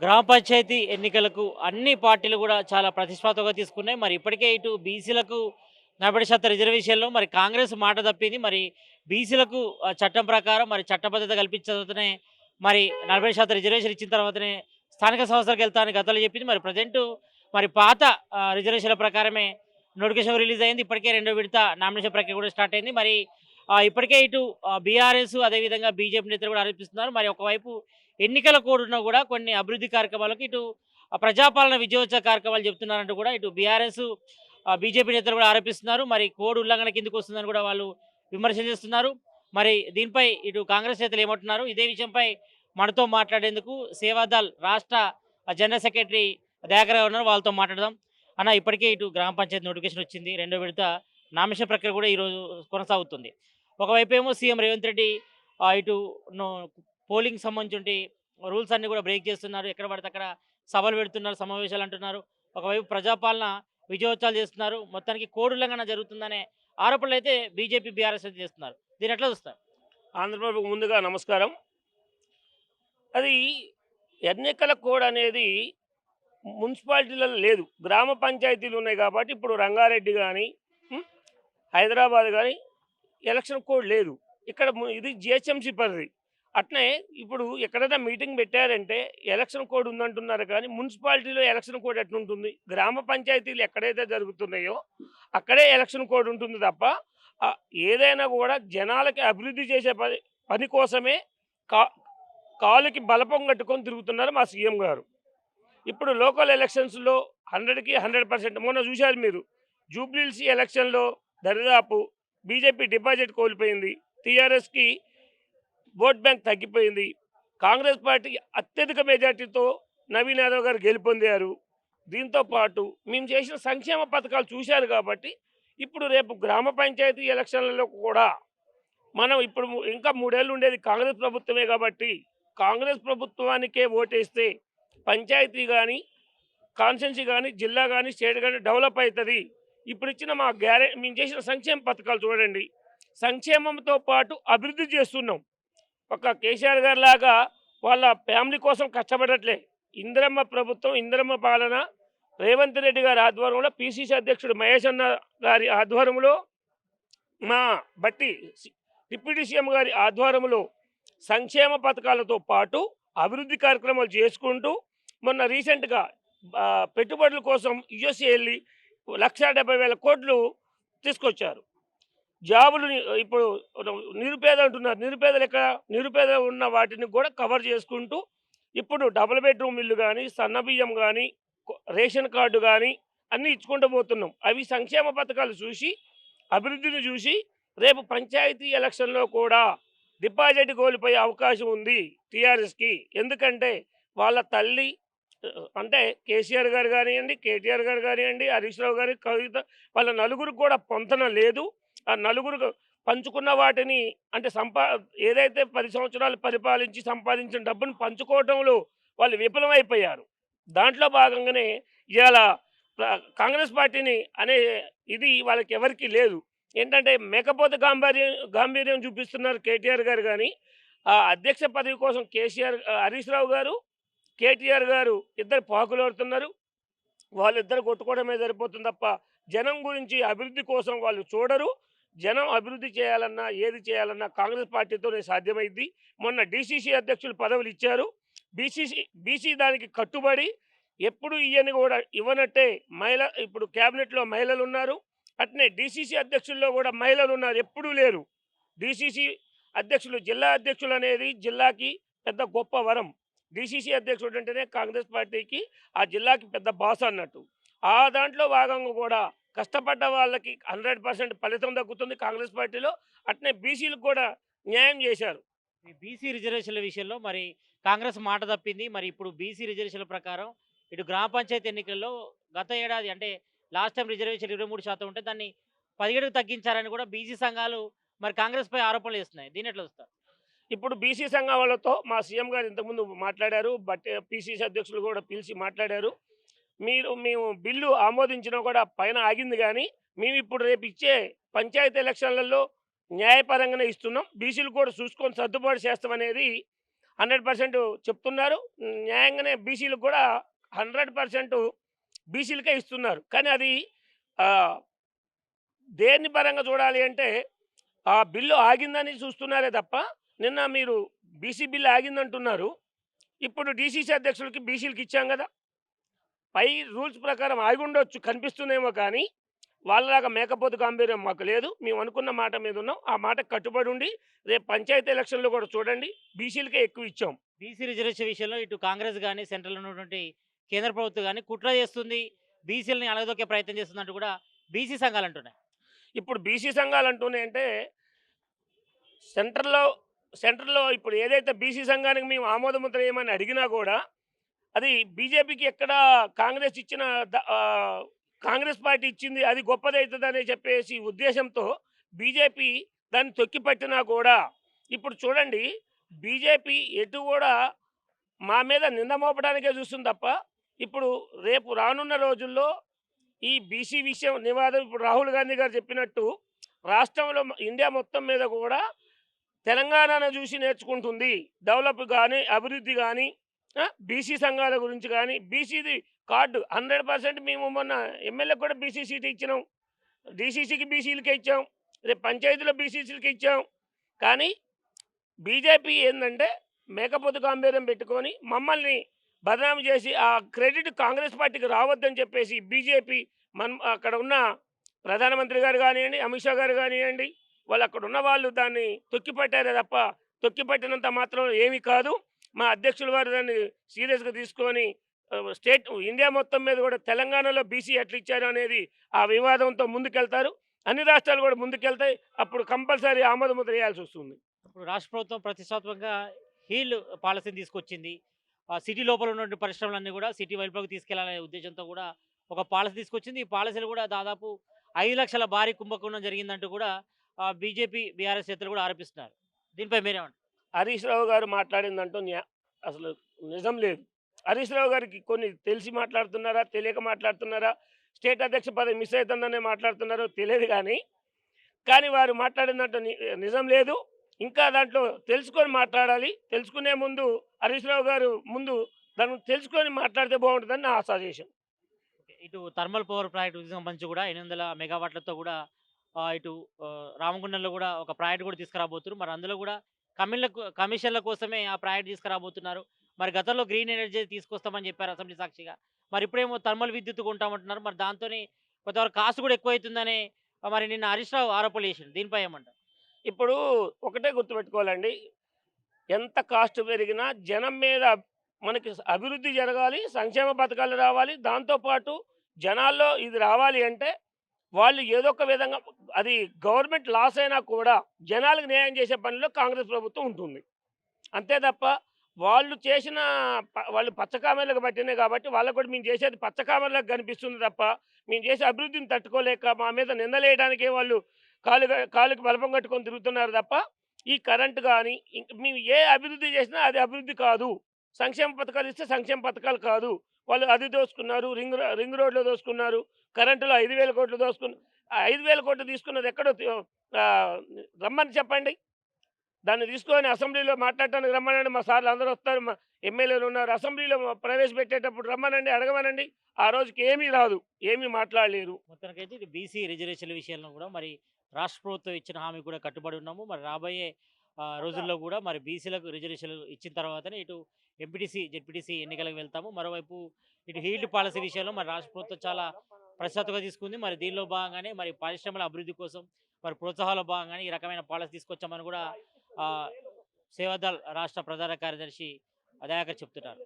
గ్రామ పంచాయతీ ఎన్నికలకు అన్ని పార్టీలు కూడా చాలా ప్రతిష్టాత్మకంగా తీసుకున్నాయి. మరి ఇప్పటికే ఇటు బీసీలకు 40% రిజర్వేషన్‌లో మరి కాంగ్రెస్ మాట తప్పింది. మరి బీసీలకు చట్టం ప్రకారం మరి చట్టబద్ధత కల్పించిన తర్వాతనే మరి 40% రిజర్వేషన్ ఇచ్చిన తర్వాతనే స్థానిక సంస్థలకెళ్తా అని గతంలో చెప్పింది. మరి ప్రెజెంటు మరి పాత రిజర్వేషన్‌ల ప్రకారమే నోటిఫికేషన్ రిలీజ్ అయింది. ఇప్పటికే రెండో విడత నామినేషన్ ప్రక్రియ కూడా స్టార్ట్ అయింది. మరి ఇప్పటికే ఇటు బీఆర్ఎస్ అదేవిధంగా బీజేపీ నేతలు కూడా ఆరోపిస్తున్నారు. మరి ఒకవైపు ఎన్నికల కోడ్ ఉన్నా కూడా కొన్ని అభివృద్ధి కార్యక్రమాలకు ఇటు ప్రజాపాలన విజయోత్సవ కార్యక్రమాలు చెప్తున్నారంటూ కూడా ఇటు బీఆర్ఎస్ బీజేపీ నేతలు కూడా ఆరోపిస్తున్నారు. మరి కోడ్ ఉల్లంఘన కిందకు వస్తుందని కూడా వాళ్ళు విమర్శలు చేస్తున్నారు. మరి దీనిపై ఇటు కాంగ్రెస్ నేతలు ఏమంటున్నారు? ఇదే విషయంపై మనతో మాట్లాడేందుకు సేవాదల్ రాష్ట్ర జనరల్ సెక్రటరీ దయాకర్ గారు ఉన్నారు. వాళ్ళతో మాట్లాడదాం. అన్న, ఇప్పటికే ఇటు గ్రామ పంచాయతీ నోటిఫికేషన్ వచ్చింది. రెండో విడత నామినేషన్ ప్రక్రియ కూడా ఈరోజు కొనసాగుతుంది. ఒకవైపు ఏమో సీఎం రేవంత్ రెడ్డి ఇటు నో పోలింగ్ సంబంధించి రూల్స్ అన్నీ కూడా బ్రేక్ చేస్తున్నారు. ఎక్కడ పడితే అక్కడ సభలు పెడుతున్నారు, సమావేశాలు అంటున్నారు. ఒకవైపు ప్రజాపాలన విజయోత్సవాలు చేస్తున్నారు. మొత్తానికి కోడ్ ఉల్లంఘన జరుగుతుందనే ఆరోపణలు అయితే బీజేపీ, బీఆర్ఎస్ అయితే చేస్తున్నారు. దీన్ని ఎట్లా చూస్తారు? ఆంధ్రప్రభకు ముందుగా నమస్కారం. అది ఎన్నికల కోడ్ అనేది మున్సిపాలిటీలలో లేదు. గ్రామ పంచాయతీలు ఉన్నాయి కాబట్టి ఇప్పుడు రంగారెడ్డి కానీ, హైదరాబాద్ కానీ ఎలక్షన్ కోడ్ లేదు. ఇక్కడ ఇది జిహెచ్ఎంసీ పరిధి. అట్నే ఇప్పుడు ఎక్కడైనా మీటింగ్ పెట్టారంటే ఎలక్షన్ కోడ్ ఉందంటున్నారు కానీ మున్సిపాలిటీలో ఎలక్షన్ కోడ్ ఎట్లుంటుంది? గ్రామ పంచాయతీలు ఎక్కడైతే జరుగుతున్నాయో అక్కడే ఎలక్షన్ కోడ్ ఉంటుంది తప్ప ఏదైనా కూడా జనాలకి అభివృద్ధి చేసే పని కోసమే కా కాలుకి బలపం కట్టుకొని తిరుగుతున్నారు మా సీఎం గారు. ఇప్పుడు లోకల్ ఎలక్షన్స్లో 100కి 100%. మొన్న చూశారు మీరు, జూబ్లీహిల్స్ ఎలక్షన్లో దరిదాపు బీజేపీ డిపాజిట్ కోల్పోయింది, టీఆర్ఎస్కి ఓట్ బ్యాంక్ తగ్గిపోయింది. కాంగ్రెస్ పార్టీ అత్యధిక మెజార్టీతో నవీన్ యాదవ్ గారు గెలుపొందారు. దీంతో పాటు మేము చేసిన సంక్షేమ పథకాలు చూశారు కాబట్టి ఇప్పుడు రేపు గ్రామ పంచాయతీ ఎలక్షన్లలో కూడా మనం ఇప్పుడు ఇంకా 3 ఏళ్ళు ఉండేది కాంగ్రెస్ ప్రభుత్వమే కాబట్టి కాంగ్రెస్ ప్రభుత్వానికే ఓటేస్తే పంచాయతీ కానీ, కాన్స్టిట్యున్సీ కానీ, జిల్లా కానీ, స్టేట్ కానీ డెవలప్ అవుతుంది. ఇప్పుడు ఇచ్చిన మేము చేసిన సంక్షేమ పథకాలు చూడండి. సంక్షేమంతో పాటు అభివృద్ధి చేస్తున్నాం. ఒక కేసీఆర్ గారి లాగా వాళ్ళ ఫ్యామిలీ కోసం కష్టపడట్లే. ఇందిరమ్మ ప్రభుత్వం, ఇందిరమ్మ పాలన, రేవంత్ రెడ్డి గారి ఆధ్వర్యంలో, పిసిసి అధ్యక్షుడు మహేష్ అన్న గారి ఆధ్వర్యంలో, మా బట్టి డిప్యూటీ సీఎం గారి ఆధ్వర్యంలో సంక్షేమ పథకాలతో పాటు అభివృద్ధి కార్యక్రమాలు చేసుకుంటూ మొన్న రీసెంట్గా పెట్టుబడుల కోసం యుఎస్ఏ వెళ్ళి 1,70,000 కోట్లు తీసుకొచ్చారు. జాబులు ఇప్పుడు నిరుపేద అంటున్నారు. నిరుపేదలు ఎక్కడ? నిరుపేద ఉన్న వాటిని కూడా కవర్ చేసుకుంటూ ఇప్పుడు డబుల్ బెడ్రూమ్ ఇల్లు కానీ, సన్నబియ్యం కానీ, రేషన్ కార్డు కానీ అన్నీ ఇచ్చుకుంటూ పోతున్నాం. అవి సంక్షేమ పథకాలు చూసి, అభివృద్ధిని చూసి రేపు పంచాయతీ ఎలక్షన్లో కూడా డిపాజిట్ కోల్పోయే అవకాశం ఉంది టీఆర్ఎస్కి. ఎందుకంటే వాళ్ళ తల్లి అంటే కేసీఆర్ గారు కానివ్వండి, కేటీఆర్ గారు కానివ్వండి, హరీష్ రావు గారి, కవిత, వాళ్ళ నలుగురికి కూడా పొంతన లేదు. ఆ నలుగురు పంచుకున్న వాటిని అంటే ఏదైతే 10 సంవత్సరాలు పరిపాలించి సంపాదించిన డబ్బును పంచుకోవడంలో వాళ్ళు విఫలమైపోయారు. దాంట్లో భాగంగానే ఇవాళ కాంగ్రెస్ పార్టీని అనే ఇది వాళ్ళకి ఎవరికి లేదు. ఏంటంటే మేకపోతే గాంభీర్యం చూపిస్తున్నారు కేటీఆర్ గారు. కానీ ఆ అధ్యక్ష పదవి కోసం హరీష్ రావు గారు, కేటీఆర్ గారు ఇద్దరు పాకులాడుతున్నారు. వాళ్ళిద్దరు కొట్టుకోవడమే సరిపోతుంది తప్ప జనం గురించి అభివృద్ధి కోసం వాళ్ళు చూడరు. జనం అభివృద్ధి చేయాలన్నా, ఏది చేయాలన్నా కాంగ్రెస్ పార్టీతోనే సాధ్యమైంది. మొన్న డీసీసీ అధ్యక్షులు పదవులు ఇచ్చారు. బీసీ దానికి కట్టుబడి ఎప్పుడు ఇవన్నీ కూడా ఇవ్వనట్టే ఇప్పుడు క్యాబినెట్లో మహిళలు ఉన్నారు. అట్నే డీసీసీ అధ్యక్షుల్లో కూడా మహిళలు ఉన్నారు, ఎప్పుడూ లేరు. డీసీసీ అధ్యక్షులు, జిల్లా అధ్యక్షులు అనేది జిల్లాకి పెద్ద గొప్ప వరం. డీసీసీ అధ్యక్షుడు అంటేనే కాంగ్రెస్ పార్టీకి ఆ జిల్లాకి పెద్ద బాస్ అన్నట్టు. ఆ దాంట్లో భాగంగా కూడా కష్టపడ్డ వాళ్ళకి 100% ఫలితం దక్కుతుంది కాంగ్రెస్ పార్టీలో. అట్నే బీసీలకు కూడా న్యాయం చేశారు. ఈ బీసీ రిజర్వేషన్ల విషయంలో మరి కాంగ్రెస్ మాట తప్పింది. మరి ఇప్పుడు బీసీ రిజర్వేషన్ల ప్రకారం ఇటు గ్రామ పంచాయతీ ఎన్నికల్లో గత ఏడాది అంటే లాస్ట్ టైం రిజర్వేషన్ 23% ఉంటే దాన్ని 17కు తగ్గించారని కూడా బీసీ సంఘాలు మరి కాంగ్రెస్పై ఆరోపణలు చేస్తున్నాయి. దీన్ని ఎట్లా చూస్తారు? ఇప్పుడు బీసీ సంఘాలతో మా సీఎం గారు ఇంతకుముందు మాట్లాడారు. పిసిసి అధ్యక్షులు కూడా పిలిచి మాట్లాడారు. మేము బిల్లు ఆమోదించినా కూడా పైన ఆగింది. కానీ మేము ఇప్పుడు రేపు ఇచ్చే పంచాయతీ ఎలక్షన్లలో న్యాయపరంగానే ఇస్తున్నాం. బీసీలు కూడా చూసుకొని సర్దుబాటు చేస్తామనేది 100% చెప్తున్నారు. న్యాయంగానే బీసీలకు కూడా 100% బీసీలకే ఇస్తున్నారు. కానీ అది ఆహ్, దేన్ని పరంగా చూడాలి అంటే, ఆ బిల్లు ఆగిందని చూస్తున్నారే తప్ప, నిన్న మీరు బీసీ బిల్ ఆగిందంటున్నారు. ఇప్పుడు డీసీసీ అధ్యక్షులకి బీసీలకి ఇచ్చాం గదా! పై రూల్స్ ప్రకారం ఆగుండొచ్చు కనిపిస్తుందేమో కానీ, వాళ్ళలాగా మేకపోతు గాంభీర్యం మాకు లేదు. మేము అనుకున్న మాట మీద ఉన్నాం. ఆ మాటకు కట్టుబడి ఉండి, రేపు పంచాయతీ ఎలక్షన్‌లో కూడా చూడండి బీసీలకే ఎక్కువ ఇచ్చాం. బీసీ రిజర్వేషన్ విషయంలో ఇటు కాంగ్రెస్ గాని, సెంట్రల్‌లో ఉన్నటువంటి కేంద్ర ప్రభుత్వం గాని కుట్ర చేస్తుంది. బీసీలని అణగదొక్కే ప్రయత్నం చేస్తుందంటూ కూడా బీసీ సంఘాలంటున్నాయి. ఇప్పుడు బీసీ సంఘాలు అంటున్నాయంటే సెంట్రల్‌లో సెంట్రల్‌లో ఇప్పుడు ఏదైతే బీసీ సంఘానికి మేము ఆమోదముద్ర ఏయమని అడిగినా గూడా, అది బీజేపీకి ఎక్కడ కాంగ్రెస్ ఇచ్చిన కాంగ్రెస్ పార్టీ ఇచ్చింది అది గొప్పదైతదని చెప్పేసి ఉద్దేశంతో బీజేపీ దాన్ని తొక్కిపట్టినా కూడా, ఇప్పుడు చూడండి బీజేపీ ఎటు గూడా మా మీద నింద మోపడానికే చూస్తుంది తప్ప, ఇప్పుడు రేపు రానున్న రోజుల్లో ఈ బీసీ విషయం వివాదం ఇప్పుడు రాహుల్ గాంధీ గారు చెప్పినట్టు రాష్ట్రంలో ఇండియా మొత్తం మీద కూడా తెలంగాణను చూసి నేర్చుకుంటుంది. డెవలప్ గానీ, అభివృద్ధి గానీ, బీసీ సంఘాల గురించి గానీ, బీసీది కార్డు 100% మేము మొన్న ఎమ్మెల్యేకి కూడా బీసీ సీట్ ఇచ్చినాం. డీసీసీకి బీసీలకే ఇచ్చాం. రేపు పంచాయతీలో బీసీసీలకి ఇచ్చాం. కానీ బీజేపీ ఏందంటే మేకపోతు గాంభీర్యం పెట్టుకొని మమ్మల్ని బదనాము చేసి ఆ క్రెడిట్ కాంగ్రెస్ పార్టీకి రావద్దని చెప్పేసి బీజేపీ అక్కడ ఉన్న ప్రధానమంత్రి గారు కానివ్వండి, అమిత్ షా గారు కానివ్వండి, వాళ్ళు అక్కడ ఉన్న వాళ్ళు దాన్ని తొక్కిపట్టారే తప్ప తొక్కిపట్టినంత మాత్రం ఏమీ కాదు. మా అధ్యక్షులు వారు దాన్ని సీరియస్గా తీసుకొని స్టేట్ ఇండియా మొత్తం మీద కూడా తెలంగాణలో బీసీ ఎట్లా ఇచ్చారు అనేది ఆ వివాదంతో ముందుకెళ్తారు. అన్ని రాష్ట్రాలు కూడా ముందుకెళ్తాయి. అప్పుడు కంపల్సరీ ఆమోద ముద్ర వేయాల్సి వస్తుంది. ఇప్పుడు రాష్ట్ర ప్రభుత్వం ప్రతిష్టాత్మకంగా హీల్ పాలసీని తీసుకొచ్చింది. సిటీ లోపల ఉన్నటువంటి పరిశ్రమలన్నీ కూడా సిటీ వైపులోకి తీసుకెళ్లాలనే ఉద్దేశంతో కూడా ఒక పాలసీ తీసుకొచ్చింది. ఈ పాలసీలు కూడా దాదాపు 5,00,000 భారీ కుంభకోణం జరిగిందంటూ కూడా బీజేపీ, బీఆర్ఎస్ నేతలు కూడా ఆరోపిస్తున్నారు. దీనిపై మీరేమంటారు? హరీష్ రావు గారు మాట్లాడిందంటూ అసలు నిజం లేదు. హరీష్ రావు గారికి కొన్ని తెలిసి మాట్లాడుతున్నారా, తెలియక మాట్లాడుతున్నారా, స్టేట్ అధ్యక్ష పదవి మిస్ అవుతుందనే మాట్లాడుతున్నారో తెలియదు కానీ, వారు మాట్లాడిందంటూ నిజం లేదు. ఇంకా దాంట్లో తెలుసుకొని మాట్లాడాలి. తెలుసుకునే ముందు హరీష్ రావు గారు ముందు దాన్ని తెలుసుకొని మాట్లాడితే బాగుంటుందని నా సజెషన్. ఇటు థర్మల్ పవర్ ప్రాజెక్టుకి సంబంధించి కూడా 800 మెగావాట్లతో కూడా ఇటు రామగుండంలో కూడా ఒక ప్రాజెక్ట్ కూడా తీసుకురాబోతున్నారు. మరి అందులో కూడా కమిషన్ల కోసమే ఆ ప్రాజెక్ట్ తీసుకురాబోతున్నారు. మరి గతంలో గ్రీన్ ఎనర్జీ తీసుకొస్తామని చెప్పారు అసెంబ్లీ సాక్షిగా. మరి ఇప్పుడేమో థర్మల్ విద్యుత్ కొంటామంటున్నారు. మరి దాంతోని కొంతవరకు కాస్ట్ కూడా ఎక్కువైతుందని మరి నిన్న హరీష్ రావు ఆరోపణలు చేసిండు. దీనిపై ఏమంటారు? ఇప్పుడు ఒకటే గుర్తుపెట్టుకోవాలండి. ఎంత కాస్ట్ పెరిగినా జనం మీద మనకి అభివృద్ధి జరగాలి, సంక్షేమ పథకాలు రావాలి. దాంతో పాటు జనాల్లో ఇది రావాలి అంటే వాళ్ళు ఏదో ఒక విధంగా అది గవర్నమెంట్ లాస్ అయినా కూడా జనాలకు న్యాయం చేసే పనిలో కాంగ్రెస్ ప్రభుత్వం ఉంటుంది. అంతే తప్ప వాళ్ళు చేసిన వాళ్ళు పచ్చకామెర్లకు పట్టినాయి కాబట్టి వాళ్ళకు కూడా మేము చేసేది పచ్చకామెర్లకు కనిపిస్తుంది తప్ప, మేము చేసే అభివృద్ధిని తట్టుకోలేక మా మీద నిందలేయడానికే వాళ్ళు కాలుకి బలపం కట్టుకొని తిరుగుతున్నారు తప్ప, ఈ కరెంట్ కానీ మేము ఏ అభివృద్ధి చేసినా అది అభివృద్ధి కాదు. సంక్షేమ పథకాలు ఇస్తే సంక్షేమ పథకాలు కాదు. వాళ్ళు అది దోసుకున్నారు, రింగ్ రోడ్లో దోసుకున్నారు, కరెంటులో 5,000 కోట్లు దోసుకున్నారు. ఆ 5,000 కోట్లు తీసుకున్నది ఎక్కడో రమ్మని చెప్పండి. దాన్ని తీసుకొని అసెంబ్లీలో మాట్లాడటానికి రమ్మనండి. మా సార్లు అందరూ వస్తారు, మా ఎమ్మెల్యేలు ఉన్నారు. అసెంబ్లీలో ప్రవేశపెట్టేటప్పుడు రమ్మనండి, అడగమనండి. ఆ రోజుకి ఏమీ రాదు, ఏమీ మాట్లాడలేరు. మొత్తానికైతే ఇది బీసీ రిజర్వేషన్ల విషయంలో కూడా మరి రాష్ట్ర ప్రభుత్వం ఇచ్చిన హామీ కూడా కట్టుబడి ఉన్నాము. మరి రాబోయే రోజుల్లో కూడా మరి బీసీలకు రిజర్వేషన్లు ఇచ్చిన తర్వాతనే ఇటు ఎంపీటీసీ, జెడ్పీటీసీ ఎన్నికలకు వెళ్తాము. మరోవైపు ఇటు హీల్డ్ పాలసీ విషయంలో మరి రాష్ట్ర ప్రభుత్వం చాలా ప్రతిష్టాత్మకంగా తీసుకుంది. మరి దీనిలో భాగంగానే మరి పరిశ్రమల అభివృద్ధి కోసం మరి ప్రోత్సాహాల భాగంగానే ఈ రకమైన పాలసీ తీసుకొచ్చామని కూడా సేవాదల్ రాష్ట్ర ప్రధాన కార్యదర్శి దయాకర్ చెప్తున్నారు.